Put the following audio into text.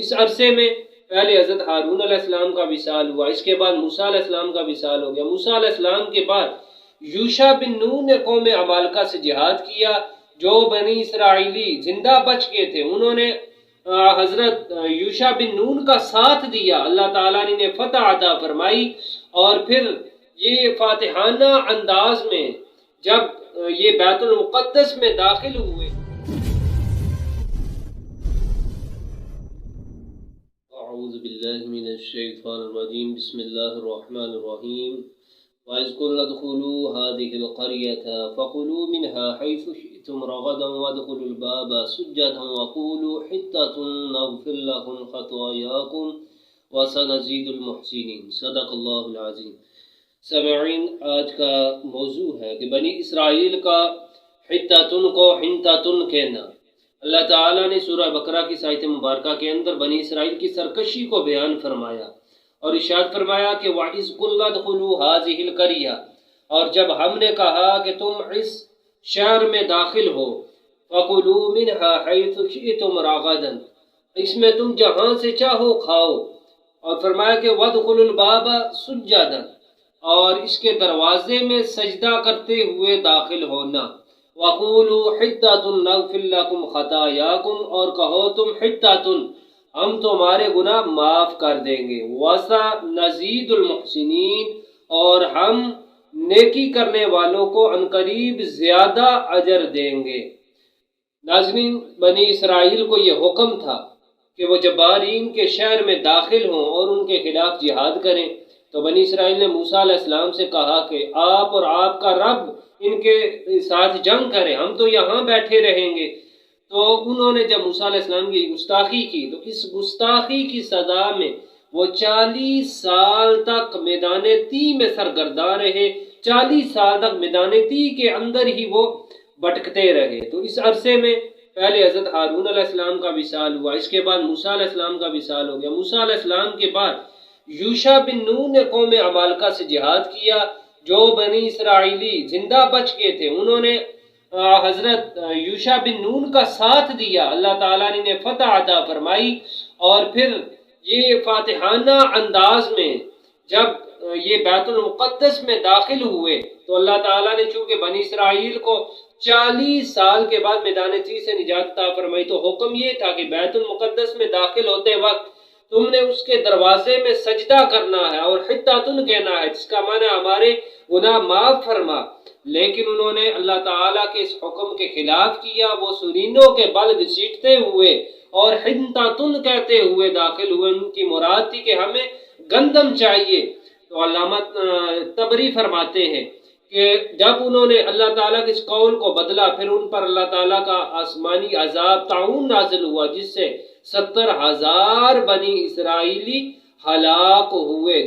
اس عرصے میں پہلے حضرت ہارون علیہ السلام کا وصال ہوا، اس کے بعد موسیٰ علیہ السلام کا وصال ہو گیا۔ موسیٰ علیہ السلام کے بعد یوشع بن نون نے قوم عمالقہ سے جہاد کیا۔ جو بنی اسرائیلی زندہ بچ گئے تھے انہوں نے حضرت یوشع بن نون کا ساتھ دیا، اللہ تعالیٰ نے انہیں فتح عطا فرمائی، اور پھر یہ فاتحانہ انداز میں جب یہ بیت المقدس میں داخل ہوئے۔ اعوذ باللہ من الشیطان الرجیم، بسم اللہ الرحمن الرحیم۔ وَإِذْ قُلْنَا ادْخُلُوا هَٰذِهِ الْقَرْيَةَ فَكُلُوا مِنْهَا حَيْثُ شِئْتُمْ رَغَدًا وَادْخُلُوا الْبَابَ سُجَّدًا وَقُولُوا حِطَّةٌ نَغْفِرْ لَكُمْ خَطَايَاكُمْ وَسَنَزِيدُ الْمُحْسِنِينَ۔ صدق اللہ العظیم۔ سامعین، آج کا موضوع ہے کہ بنی اسرائیل کا حِطَّةٌ کو حِنطَةٌ کہنا۔ اللہ تعالیٰ نے سورہ بقرہ کی آیت مبارکہ کے اندر بنی اسرائیل کی سرکشی کو بیان فرمایا اور ارشاد فرمایا کہ وَإِذْ قُلْنَا ادْخُلُوا هَٰذِهِ الْقَرْيَةَ، اور جب ہم نے کہا کہ تم اس شہر میں داخل ہو، فَكُلُوا مِنْهَا حَيْثُ شِئْتُمْ رَغَدًا، اس میں تم جہاں سے چاہو کھاؤ، اور فرمایا کہ وَادْخُلُوا الْبَابَ سُجَّدًا، اور اس کے دروازے میں سجدہ کرتے ہوئے داخل ہونا، وَقُولُوا حِطَّةٌ نَغْفِرْ لَكُمْ خَطَايَاكُمْ، اور کہو تم حِطَّةٌ، ہم تمہارے گناہ معاف کر دیں گے، وَسَنَزِيدُ الْمُحْسِنِينَ، اور ہم نیکی کرنے والوں کو عنقریب زیادہ اجر دیں گے۔ ناظرین، بنی اسرائیل کو یہ حکم تھا کہ وہ جبارین کے شہر میں داخل ہوں اور ان کے خلاف جہاد کریں، تو بنی اسرائیل نے موسیٰ علیہ السلام سے کہا کہ آپ اور آپ کا رب ان کے ساتھ جنگ کریں، ہم تو یہاں بیٹھے رہیں گے۔ تو انہوں نے جب موسیٰ علیہ السلام کی گستاخی کی تو اس گستاخی کی سزا میں وہ 40 سال تک میدان طی میں سرگرداں رہے، 40 سال تک میدان طی کے اندر ہی وہ بھٹکتے رہے۔ تو اس عرصے میں پہلے حضرت ہارون علیہ السلام کا وصال ہوا، اس کے بعد موسیٰ علیہ السلام کا وصال ہو گیا۔ موسیٰ علیہ السلام کے بعد یوشع بن نون نے قوم عمالقہ سے جہاد کیا۔ جو بنی اسرائیلی زندہ بچ گئے تھے انہوں نے حضرت یوشع بن نون کا ساتھ دیا، اللہ تعالیٰ نے انہیں فتح عطا فرمائی، اور پھر یہ فاتحانہ انداز میں جب یہ بیت المقدس میں داخل ہوئے تو اللہ تعالیٰ نے چونکہ بنی اسرائیل کو 40 سال کے بعد میدان طی سے نجات عطا فرمائی، تو حکم یہ تھا کہ بیت المقدس میں داخل ہوتے وقت تم نے اس کے دروازے میں سجدہ کرنا ہے اور حِطَّةٌ کہنا ہے، جس کا معنی ہمارے گناہ معاف فرما۔ لیکن انہوں نے اللہ تعالیٰ کے اس حکم کے خلاف کیا، وہ سرینوں کے بل گھسیٹتے ہوئے اور حِنطَةٌ کہتے ہوئے داخل ہوئے۔ ان کی مراد تھی کہ ہمیں گندم چاہیے۔ تو علامہ طبری فرماتے ہیں کہ جب انہوں نے اللہ تعالیٰ کے اس قول کو بدلا، پھر ان پر اللہ تعالیٰ کا آسمانی عذاب طاعون نازل ہوا، جس سے 70,000 بنی اسرائیلی ہلاک ہوئے۔